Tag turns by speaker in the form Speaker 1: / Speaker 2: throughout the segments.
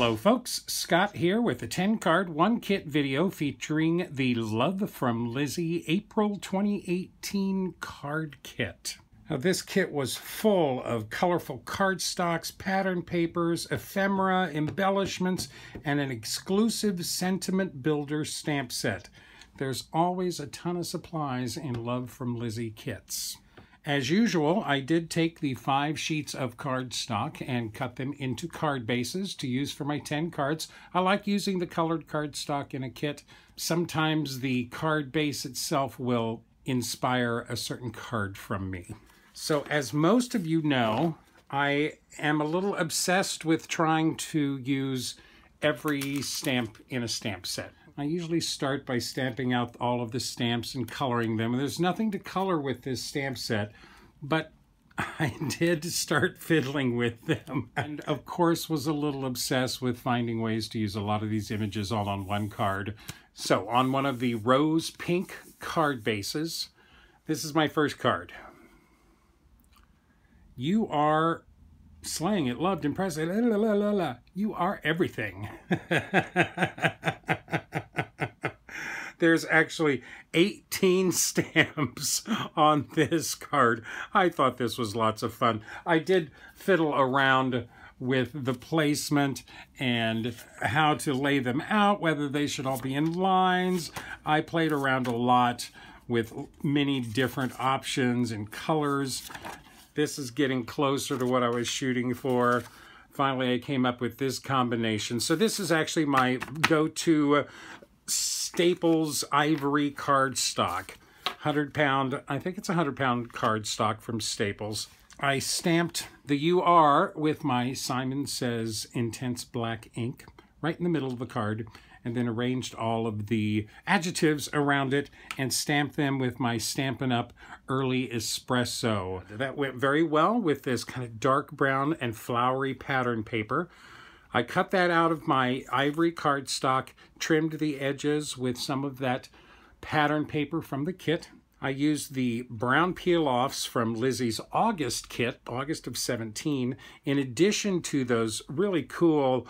Speaker 1: Hello folks, Scott here with a 10 card 1 kit video featuring the Love from Lizi April 2018 card kit. Now this kit was full of colorful cardstocks, pattern papers, ephemera, embellishments, and an exclusive sentiment builder stamp set. There's always a ton of supplies in Love from Lizi kits. As usual, I did take the 5 sheets of cardstock and cut them into card bases to use for my 10 cards. I like using the colored cardstock in a kit. Sometimes the card base itself will inspire a certain card from me. So as most of you know, I am a little obsessed with trying to use every stamp in a stamp set. I usually start by stamping out all of the stamps and coloring them. And there's nothing to color with this stamp set, but I did start fiddling with them. And of course was a little obsessed with finding ways to use a lot of these images all on one card. So on one of the rose pink card bases, this is my first card. You are slaying it, loved, impressed. La, la, la, la, la. You are everything. There's actually 18 stamps on this card. I thought this was lots of fun. I did fiddle around with the placement and how to lay them out, whether they should all be in lines. I played around a lot with many different options and colors. This is getting closer to what I was shooting for. Finally, I came up with this combination. So this is actually my go-to Staples Ivory cardstock. 100-pound, I think it's 100-pound cardstock from Staples. I stamped the UR with my Simon Says Intense Black ink right in the middle of the card, and then arranged all of the adjectives around it and stamped them with my Stampin' Up! Early Espresso. That went very well with this kind of dark brown and flowery pattern paper. I cut that out of my ivory cardstock, trimmed the edges with some of that pattern paper from the kit. I used the brown peel-offs from Lizi's August kit, August of 17, in addition to those really cool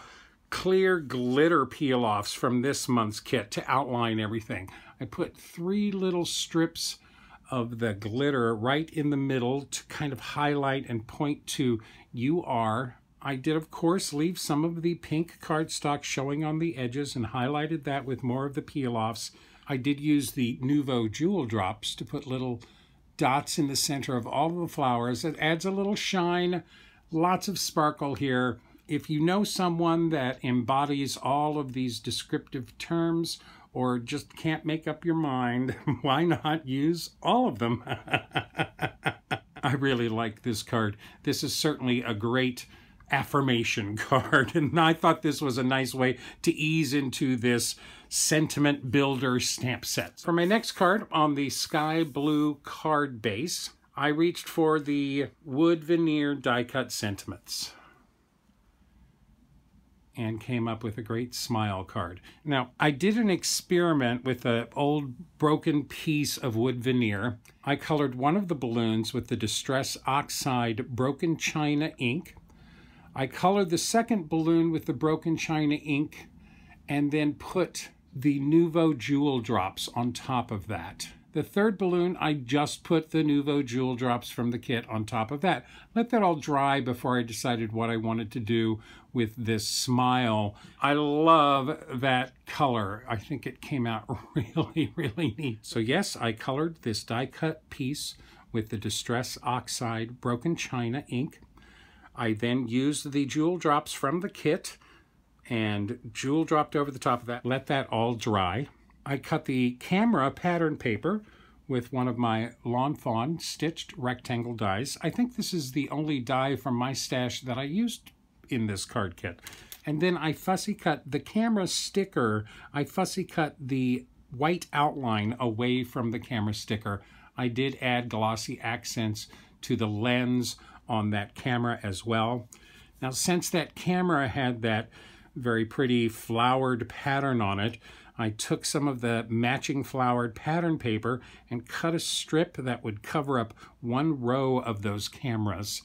Speaker 1: clear glitter peel-offs from this month's kit to outline everything. I put 3 little strips of the glitter right in the middle to kind of highlight and point to UR. I did, of course, leave some of the pink cardstock showing on the edges and highlighted that with more of the peel-offs. I did use the Nouveau Jewel Drops to put little dots in the center of all of the flowers. It adds a little shine, lots of sparkle here. If you know someone that embodies all of these descriptive terms or just can't make up your mind, why not use all of them? I really like this card. This is certainly a great affirmation card, and I thought this was a nice way to ease into this sentiment builder stamp set. For my next card on the sky blue card base, I reached for the wood veneer die cut sentiments and came up with a great smile card. Now, I did an experiment with an old broken piece of wood veneer. I colored one of the balloons with the Distress Oxide Broken China ink. I colored the second balloon with the Broken China ink and then put the Nouveau Jewel Drops on top of that. The third balloon, I just put the Nouveau Jewel Drops from the kit on top of that. Let that all dry before I decided what I wanted to do with this smile. I love that color. I think it came out really, really neat. So yes, I colored this die cut piece with the Distress Oxide Broken China ink. I then used the Jewel Drops from the kit and jewel dropped over the top of that. Let that all dry. I cut the camera pattern paper with one of my Lawn Fawn stitched rectangle dies. I think this is the only die from my stash that I used in this card kit. And then I fussy cut the camera sticker. I fussy cut the white outline away from the camera sticker. I did add glossy accents to the lens on that camera as well. Now, since that camera had that very pretty flowered pattern on it, I took some of the matching flowered pattern paper and cut a strip that would cover up one row of those cameras.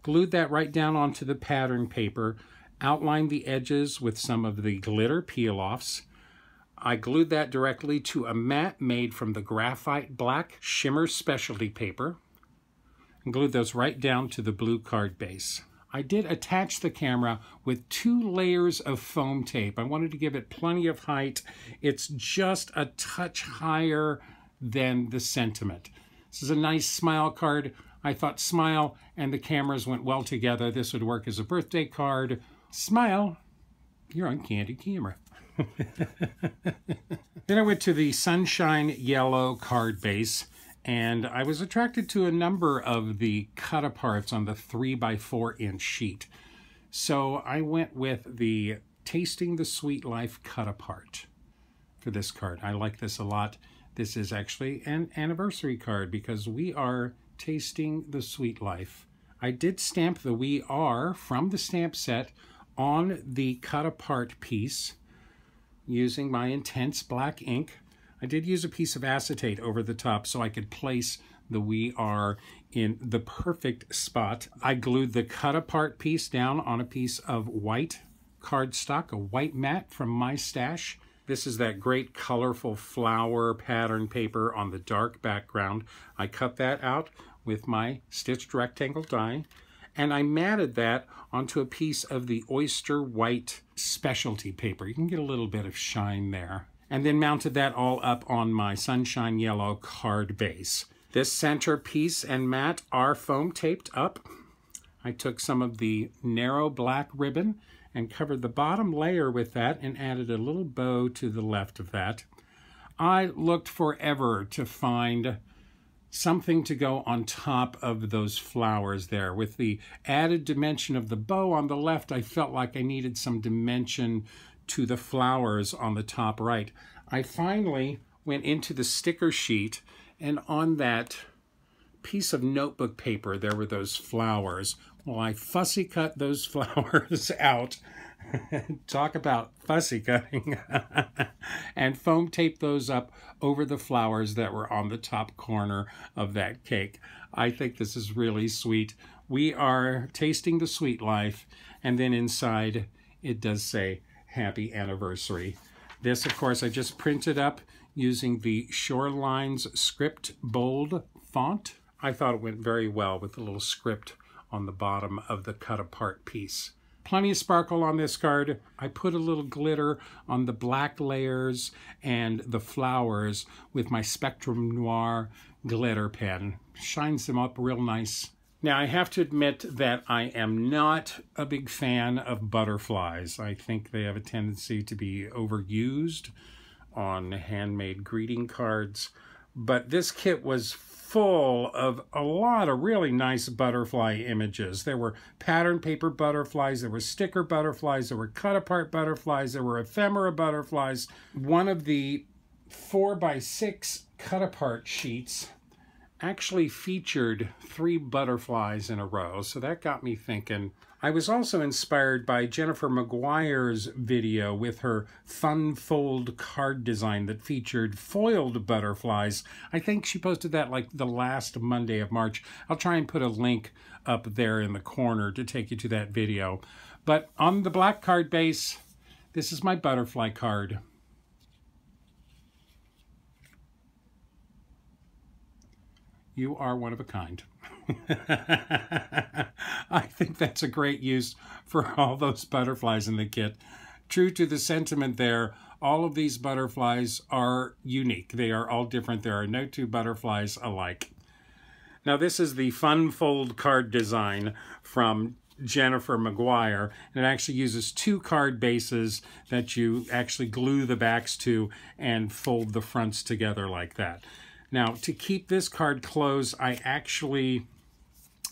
Speaker 1: Glued that right down onto the pattern paper, outlined the edges with some of the glitter peel-offs. I glued that directly to a mat made from the graphite black shimmer specialty paper and glued those right down to the blue card base. I did attach the camera with 2 layers of foam tape. I wanted to give it plenty of height. It's just a touch higher than the sentiment. This is a nice smile card. I thought smile and the cameras went well together. This would work as a birthday card. Smile, you're on candid camera. Then I went to the Sunshine Yellow card base, and I was attracted to a number of the cut-aparts on the 3x4 inch sheet. So I went with the Tasting the Sweet Life cut-apart for this card. I like this a lot. This is actually an anniversary card because we are tasting the sweet life. I did stamp the "We Are" from the stamp set on the cut-apart piece using my intense black ink. I did use a piece of acetate over the top so I could place the "We Are" in the perfect spot. I glued the cut-apart piece down on a piece of white cardstock, a white mat from my stash. This is that great colorful flower pattern paper on the dark background. I cut that out with my stitched rectangle die, and I matted that onto a piece of the oyster white specialty paper. You can get a little bit of shine there. And then mounted that all up on my Sunshine Yellow card base. This center piece and mat are foam taped up. I took some of the narrow black ribbon and covered the bottom layer with that and added a little bow to the left of that. I looked forever to find something to go on top of those flowers there. With the added dimension of the bow on the left, I felt like I needed some dimension to the flowers on the top right. I finally went into the sticker sheet, and on that piece of notebook paper there were those flowers. Well, I fussy cut those flowers out. Talk about fussy cutting. And foam taped those up over the flowers that were on the top corner of that cake. I think this is really sweet. We are tasting the sweet life, and then inside it does say happy anniversary. This, of course, I just printed up using the Shorelines script bold font. I thought it went very well with the little script on the bottom of the cut-apart piece. Plenty of sparkle on this card. I put a little glitter on the black layers and the flowers with my Spectrum Noir glitter pen. Shines them up real nice. Now, I have to admit that I am not a big fan of butterflies. I think they have a tendency to be overused on handmade greeting cards. But this kit was full of a lot of really nice butterfly images. There were pattern paper butterflies, there were sticker butterflies, there were cut-apart butterflies, there were ephemera butterflies. One of the 4x6 cut-apart sheets actually featured 3 butterflies in a row, so that got me thinking. I was also inspired by Jennifer Maguire's video with her fun fold card design that featured foiled butterflies. I think she posted that like the last Monday of March. I'll try and put a link up there in the corner to take you to that video. But on the black card base, this is my butterfly card. You are one of a kind. I think that's a great use for all those butterflies in the kit. True to the sentiment there, all of these butterflies are unique. They are all different. There are no 2 butterflies alike. Now, this is the fun fold card design from Jennifer Maguire, and it actually uses 2 card bases that you actually glue the backs to and fold the fronts together like that. Now, to keep this card closed, I actually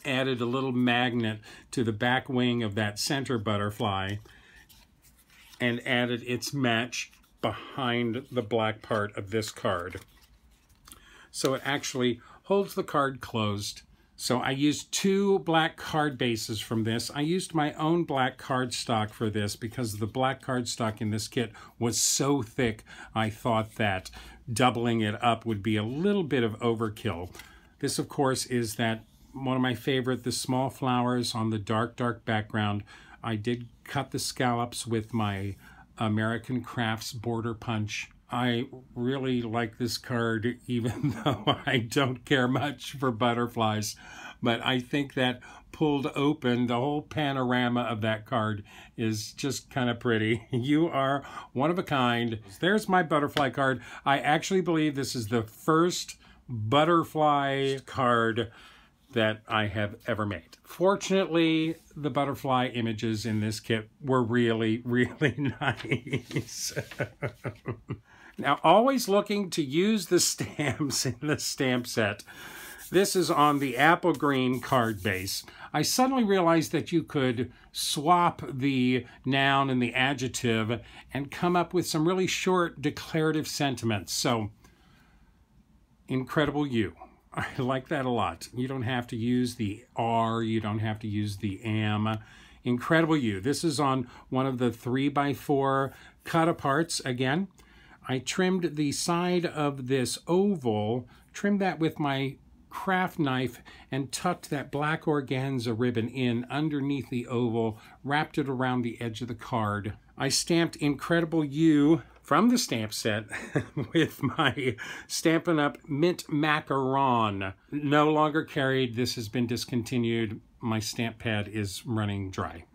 Speaker 1: added a little magnet to the back wing of that center butterfly and added its match behind the black part of this card. So it actually holds the card closed. So I used 2 black card bases from this. I used my own black cardstock for this because the black cardstock in this kit was so thick, I thought that doubling it up would be a little bit of overkill. This, of course, is that one of my favorite, the small flowers on the dark, dark background. I did cut the scallops with my American Crafts border punch. I really like this card, even though I don't care much for butterflies. But I think that pulled open, the whole panorama of that card is just kind of pretty. You are one of a kind. There's my butterfly card. I actually believe this is the first butterfly card that I have ever made. Fortunately, the butterfly images in this kit were really, really nice. Now, always looking to use the stamps in the stamp set. This is on the apple green card base. I suddenly realized that you could swap the noun and the adjective and come up with some really short declarative sentiments. So, incredible you. I like that a lot. You don't have to use the are, you don't have to use the am. Incredible you. This is on one of the 3x4 cut-aparts again. I trimmed the side of this oval, trimmed that with my craft knife, and tucked that black organza ribbon in underneath the oval, wrapped it around the edge of the card. I stamped Incredible You from the stamp set with my Stampin' Up! Mint Macaron. No longer carried. This has been discontinued. My stamp pad is running dry.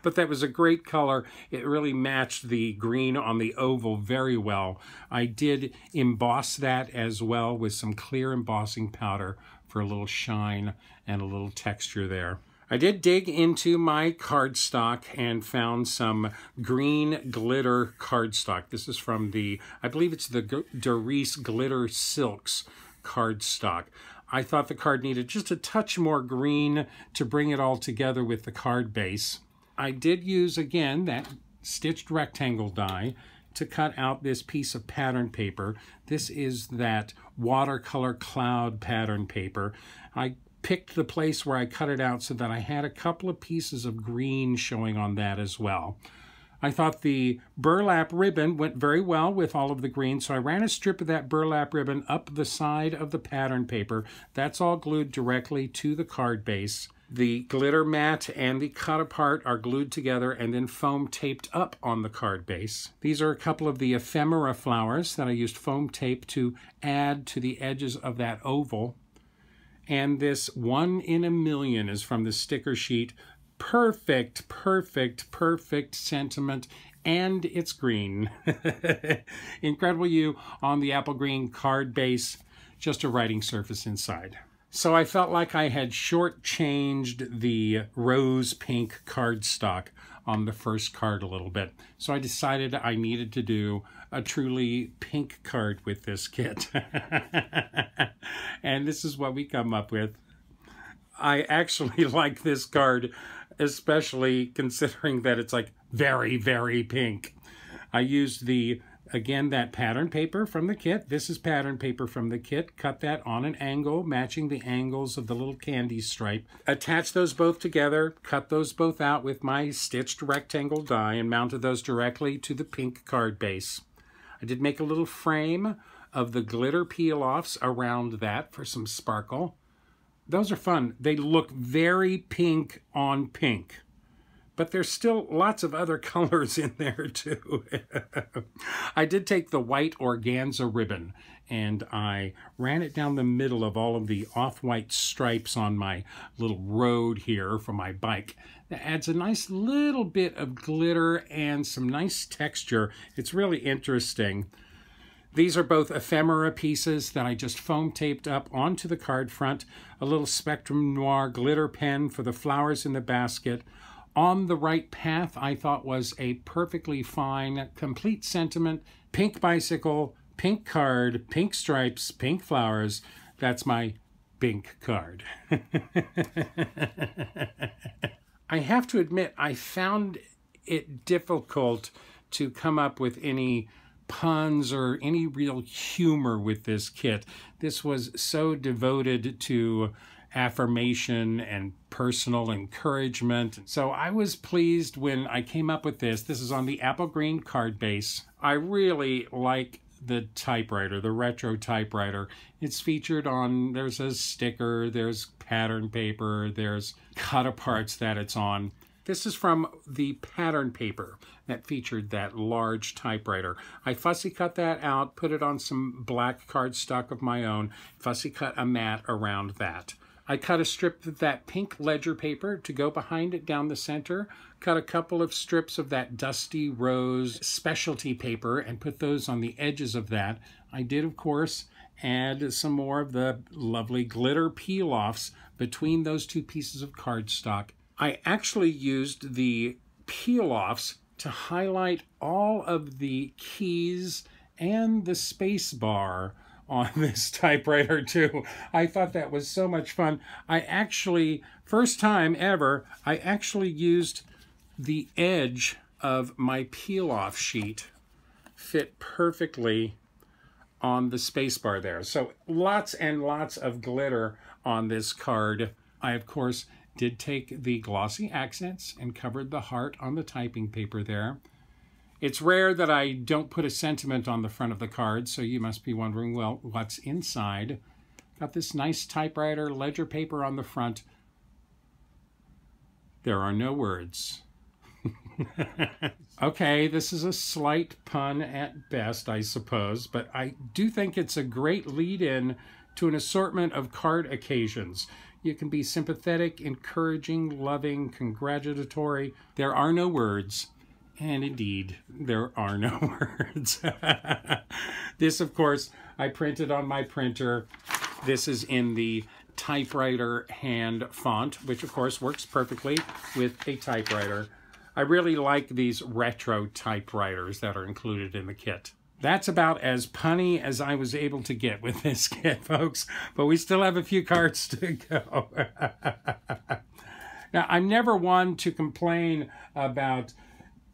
Speaker 1: But that was a great color. It really matched the green on the oval very well. I did emboss that as well with some clear embossing powder for a little shine and a little texture there. I did dig into my cardstock and found some green glitter cardstock. This is from the, I believe it's the Doris Glitter Silks cardstock. I thought the card needed just a touch more green to bring it all together with the card base. I did use, again, that stitched rectangle die to cut out this piece of pattern paper. This is that watercolor cloud pattern paper. I picked the place where I cut it out so that I had a couple of pieces of green showing on that as well. I thought the burlap ribbon went very well with all of the green, so I ran a strip of that burlap ribbon up the side of the pattern paper. That's all glued directly to the card base. The glitter mat and the cut apart are glued together and then foam taped up on the card base. These are a couple of the ephemera flowers that I used foam tape to add to the edges of that oval. And this 1 in a million is from the sticker sheet. Perfect, perfect, perfect sentiment, and it's green. Incredible You on the apple green card base, just a writing surface inside. So I felt like I had shortchanged the rose pink cardstock on the first card a little bit. So I decided I needed to do a truly pink card with this kit. And this is what we come up with. I actually like this card, especially considering that it's like very, very pink. I used the, again, that pattern paper from the kit. This is pattern paper from the kit. Cut that on an angle, matching the angles of the little candy stripe. Attach those both together, cut those both out with my stitched rectangle die, and mounted those directly to the pink card base. I did make a little frame of the glitter peel-offs around that for some sparkle. Those are fun. They look very pink on pink, but there's still lots of other colors in there too. I did take the white organza ribbon and I ran it down the middle of all of the off-white stripes on my little road here for my bike. That adds a nice little bit of glitter and some nice texture. It's really interesting. These are both ephemera pieces that I just foam taped up onto the card front. A little Spectrum Noir glitter pen for the flowers in the basket. On the Right Path, I thought was a perfectly fine, complete sentiment. Pink bicycle, pink card, pink stripes, pink flowers. That's my pink card. I have to admit, I found it difficult to come up with any puns or any real humor with this kit. This was so devoted to affirmation and personal encouragement. So I was pleased when I came up with this. This is on the apple green card base. I really like the typewriter, the retro typewriter. It's featured on, there's a sticker, there's pattern paper, there's cut-aparts that it's on. This is from the pattern paper that featured that large typewriter. I fussy cut that out, put it on some black cardstock of my own, fussy cut a mat around that. I cut a strip of that pink ledger paper to go behind it down the center, cut a couple of strips of that dusty rose specialty paper and put those on the edges of that. I did, of course, add some more of the lovely glitter peel-offs between those two pieces of cardstock. I actually used the peel-offs to highlight all of the keys and the space bar on this typewriter too. I thought that was so much fun. I actually, first time ever, I actually used the edge of my peel-off sheet, fit perfectly on the space bar there. So lots and lots of glitter on this card. I, of course, did take the glossy accents and covered the heart on the typing paper there. It's rare that I don't put a sentiment on the front of the card, so you must be wondering, well, what's inside? Got this nice typewriter ledger paper on the front. There are no words. Okay, this is a slight pun at best, I suppose, but I do think it's a great lead-in to an assortment of card occasions. You can be sympathetic, encouraging, loving, congratulatory. There are no words. And indeed, there are no words. This, of course, I printed on my printer. This is in the typewriter hand font, which, of course, works perfectly with a typewriter. I really like these retro typewriters that are included in the kit. That's about as punny as I was able to get with this kit, folks. But we still have a few cards to go. Now, I'm never one to complain about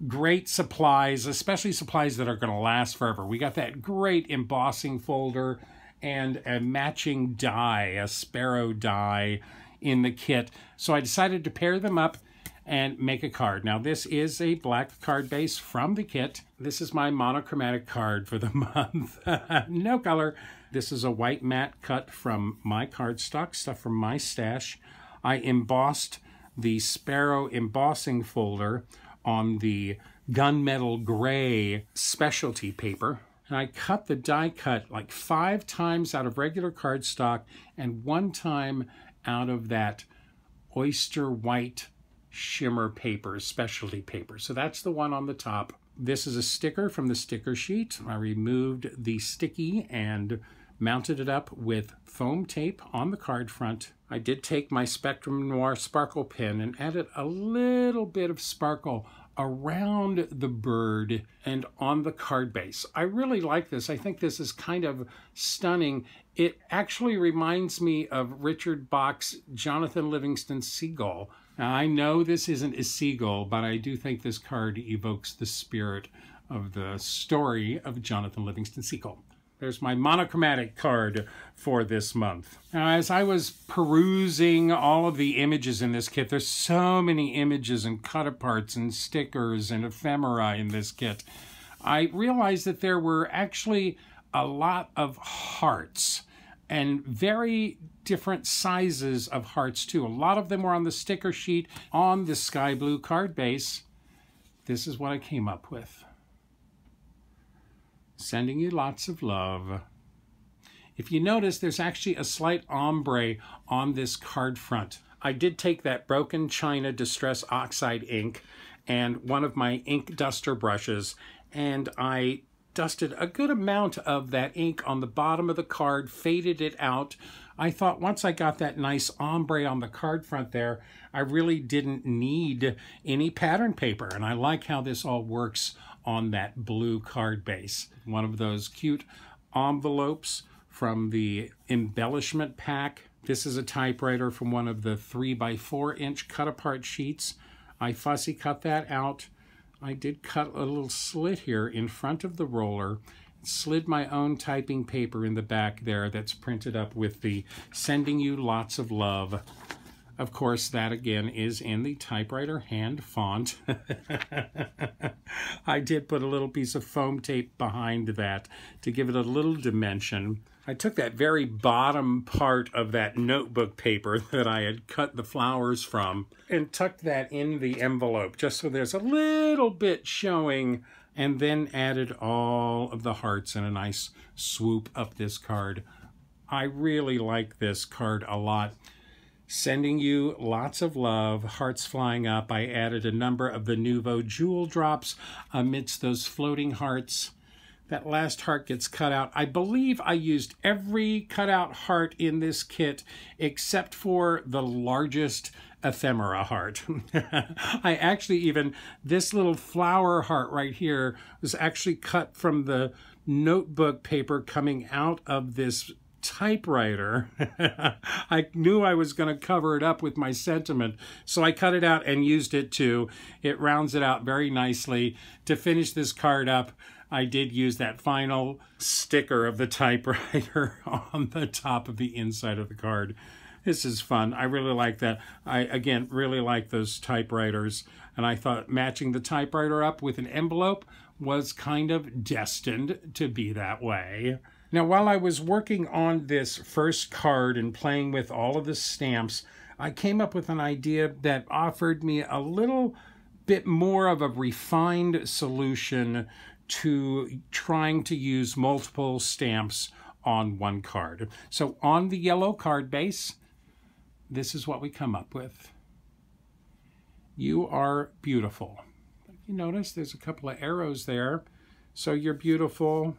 Speaker 1: great supplies, especially supplies that are going to last forever. We got that great embossing folder and a matching die, a sparrow die in the kit. So I decided to pair them up and make a card. Now this is a black card base from the kit. This is my monochromatic card for the month. No color. This is a white matte cut from my cardstock, stuff from my stash. I embossed the sparrow embossing folder on the gunmetal gray specialty paper. And I cut the die cut like 5 times out of regular cardstock and 1 time out of that oyster white shimmer paper, specialty paper. So that's the one on the top. This is a sticker from the sticker sheet. I removed the sticky and mounted it up with foam tape on the card front. I did take my Spectrum Noir sparkle pen and added a little bit of sparkle around the bird and on the card base. I really like this. I think this is kind of stunning. It actually reminds me of Richard Bach's Jonathan Livingston Seagull. Now, I know this isn't a seagull, but I do think this card evokes the spirit of the story of Jonathan Livingston Seagull. There's my monochromatic card for this month. Now, as I was perusing all of the images in this kit, there's so many images and cut-aparts and stickers and ephemera in this kit. I realized that there were actually a lot of hearts and very different sizes of hearts too. A lot of them were on the sticker sheet on the sky blue card base. This is what I came up with. Sending you lots of love. If you notice, there's actually a slight ombre on this card front. I did take that broken China Distress Oxide ink and one of my ink duster brushes, and I dusted a good amount of that ink on the bottom of the card, faded it out. I thought once I got that nice ombre on the card front there, I really didn't need any pattern paper, and I like how this all works on that blue card base. One of those cute envelopes from the embellishment pack. This is a typewriter from one of the 3x4-inch cut-apart sheets. I fussy cut that out. I did cut a little slit here in front of the roller, slid my own typing paper in the back there that's printed up with the sending you lots of love Of course, that again is in the typewriter hand font. I did put a little piece of foam tape behind that to give it a little dimension. I took that very bottom part of that notebook paper that I had cut the flowers from and tucked that in the envelope just so there's a little bit showing, and then added all of the hearts in a nice swoop up this card. I really like this card a lot. Sending you lots of love, hearts flying up. I added a number of the Nouveau Jewel drops amidst those floating hearts. That last heart gets cut out. I believe I used every cutout heart in this kit except for the largest ephemera heart. I actually even, this little flower heart right here was actually cut from the notebook paper coming out of this typewriter. I knew I was going to cover it up with my sentiment, so I cut it out and used it too. It rounds it out very nicely. To finish this card up, I did use that final sticker of the typewriter on the top of the inside of the card. This is fun. I really like that. I, again, really like those typewriters, and I thought matching the typewriter up with an envelope was kind of destined to be that way. Now, while I was working on this first card and playing with all of the stamps, I came up with an idea that offered me a little bit more of a refined solution to trying to use multiple stamps on one card. So on the yellow card base, this is what we come up with. You are beautiful. You notice there's a couple of arrows there. So you're beautiful,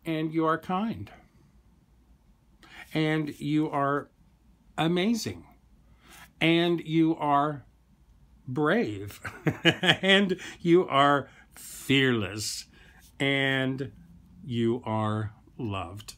Speaker 1: and you are kind, and you are amazing, and you are brave, and you are fearless, and you are loved.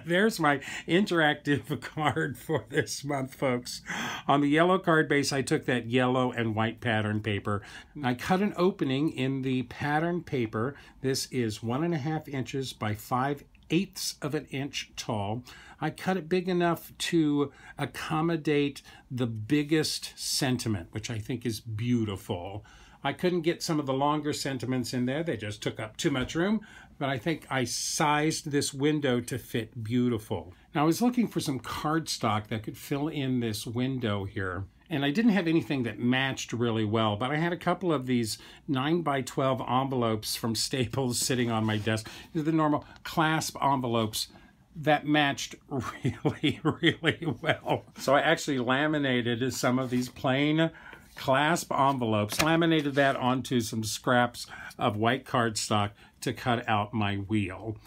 Speaker 1: There's my interactive card for this month, folks. On the yellow card base, I took that yellow and white pattern paper. I cut an opening in the pattern paper. This is 1.5 inches by 5/8 of an inch tall. I cut it big enough to accommodate the biggest sentiment, which I think is beautiful. I couldn't get some of the longer sentiments in there. They just took up too much room, but I think I sized this window to fit beautiful. Now, I was looking for some cardstock that could fill in this window here, and I didn't have anything that matched really well, but I had a couple of these 9x12 envelopes from Staples sitting on my desk. These are the normal clasp envelopes that matched really, really well. So I actually laminated some of these plain clasp envelopes, laminated that onto some scraps of white cardstock to cut out my wheel.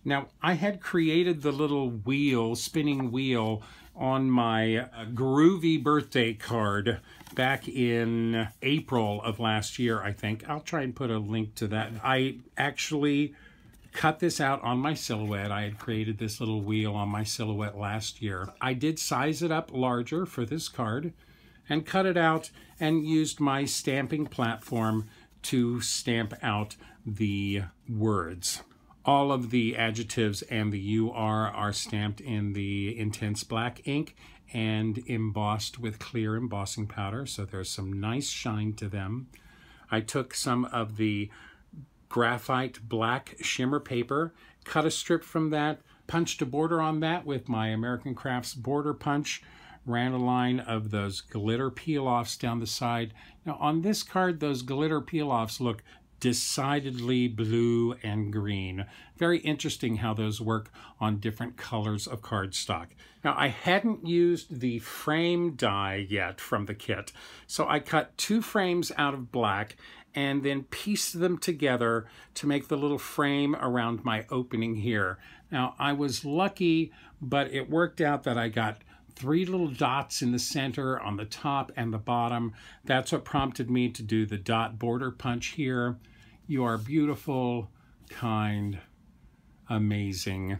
Speaker 1: Now, I had created the little wheel, spinning wheel, on my groovy birthday card back in April of last year, I think. I'll try and put a link to that. I actually cut this out on my silhouette. I had created this little wheel on my silhouette last year. I did size it up larger for this card and cut it out and used my stamping platform to stamp out the words. All of the adjectives and the UR are stamped in the intense black ink and embossed with clear embossing powder, so there's some nice shine to them. I took some of the graphite black shimmer paper, cut a strip from that, punched a border on that with my American Crafts border punch, ran a line of those glitter peel-offs down the side. Now on this card, those glitter peel-offs look decidedly blue and green. Very interesting how those work on different colors of cardstock. Now I hadn't used the frame die yet from the kit, so I cut 2 frames out of black and then pieced them together to make the little frame around my opening here. Now I was lucky, but it worked out that I got 3 little dots in the center on the top and the bottom. That's what prompted me to do the dot border punch here. You are beautiful, kind, amazing.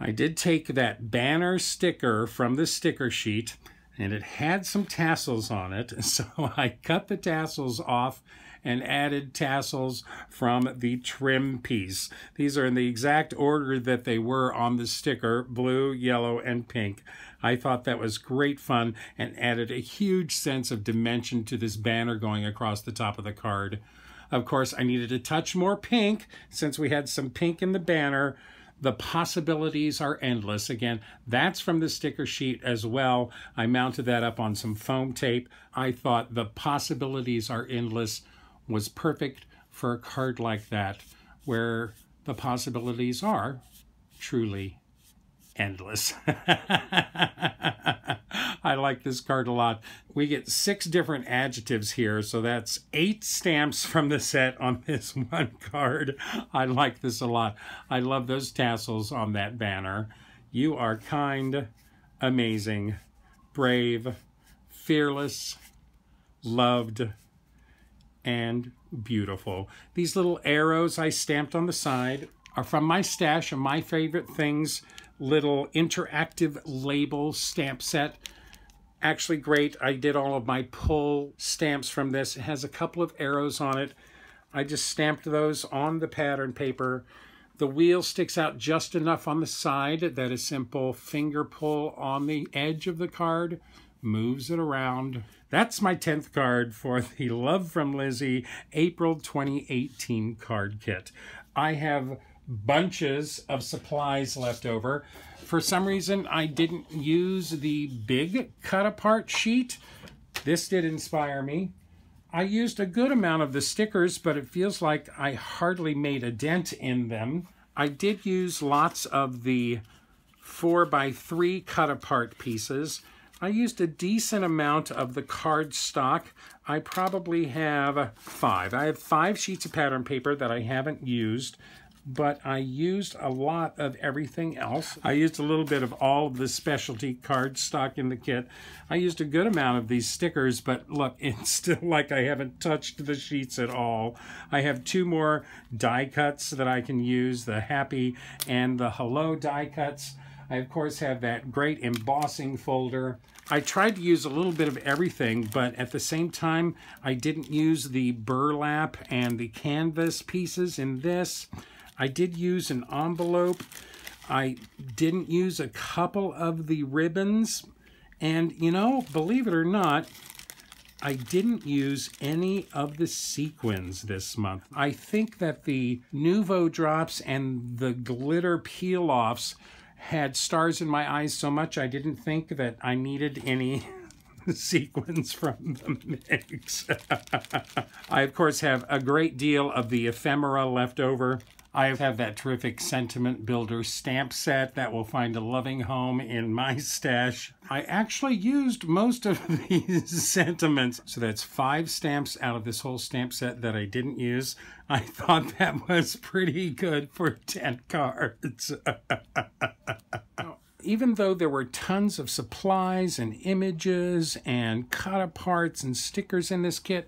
Speaker 1: I did take that banner sticker from the sticker sheet, and it had some tassels on it, so I cut the tassels off and added tassels from the trim piece. These are in the exact order that they were on the sticker, blue, yellow, and pink. I thought that was great fun and added a huge sense of dimension to this banner going across the top of the card. Of course, I needed a touch more pink since we had some pink in the banner. The possibilities are endless. Again, that's from the sticker sheet as well. I mounted that up on some foam tape. I thought the possibilities are endless was perfect for a card like that, where the possibilities are truly endless. I like this card a lot. We get 6 different adjectives here, so that's 8 stamps from the set on this one card. I like this a lot. I love those tassels on that banner. You are kind, amazing, brave, fearless, loved, and beautiful. These little arrows I stamped on the side are from my stash of My Favorite Things little interactive label stamp set. Actually great. I did all of my pull stamps from this. It has a couple of arrows on it. I just stamped those on the pattern paper. The wheel sticks out just enough on the side that a simple finger pull on the edge of the card moves it around. That's my 10th card for the Love from Lizi April 2018 card kit. I have bunches of supplies left over. For some reason, I didn't use the big cut-apart sheet. This did inspire me. I used a good amount of the stickers, but it feels like I hardly made a dent in them. I did use lots of the 4x3 cut-apart pieces. I used a decent amount of the cardstock. I probably have 5. I have 5 sheets of pattern paper that I haven't used, but I used a lot of everything else. I used a little bit of all of the specialty cardstock in the kit. I used a good amount of these stickers, but look, it's still like I haven't touched the sheets at all. I have 2 more die cuts that I can use, the Happy and the Hello die cuts. I, of course, have that great embossing folder. I tried to use a little bit of everything, but at the same time, I didn't use the burlap and the canvas pieces in this. I did use an envelope. I didn't use a couple of the ribbons. And, you know, believe it or not, I didn't use any of the sequins this month. I think that the Nuvo drops and the glitter peel-offs had stars in my eyes so much I didn't think that I needed any sequins from the mix. I, of course, have a great deal of the ephemera left over. I have that terrific Sentiment Builder stamp set that will find a loving home in my stash. I actually used most of these sentiments. So that's 5 stamps out of this whole stamp set that I didn't use. I thought that was pretty good for 10 cards. Even though there were tons of supplies and images and cut-aparts and stickers in this kit,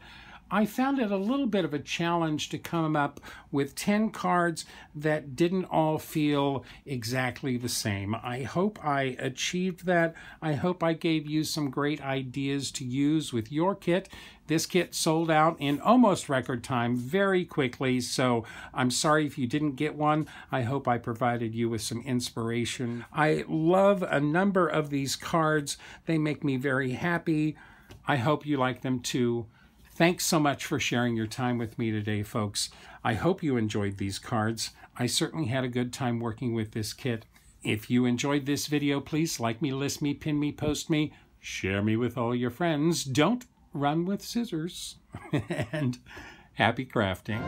Speaker 1: I found it a little bit of a challenge to come up with 10 cards that didn't all feel exactly the same. I hope I achieved that. I hope I gave you some great ideas to use with your kit. This kit sold out in almost record time very quickly, so I'm sorry if you didn't get one. I hope I provided you with some inspiration. I love a number of these cards. They make me very happy. I hope you like them too. Thanks so much for sharing your time with me today, folks. I hope you enjoyed these cards. I certainly had a good time working with this kit. If you enjoyed this video, please like me, list me, pin me, post me, share me with all your friends. Don't run with scissors. And happy crafting.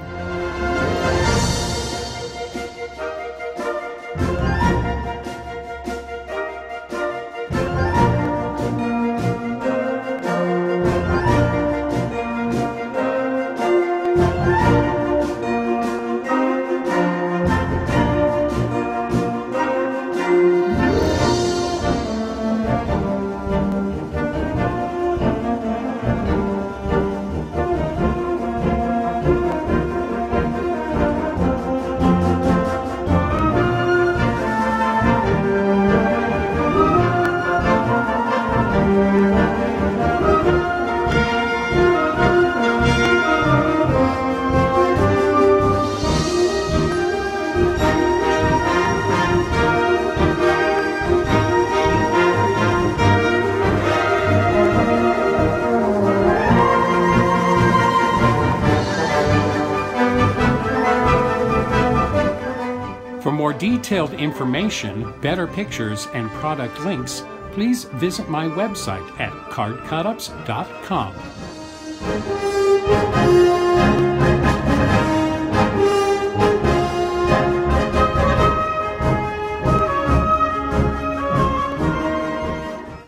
Speaker 1: detailed information, better pictures, and product links, please visit my website at cardcutups.com.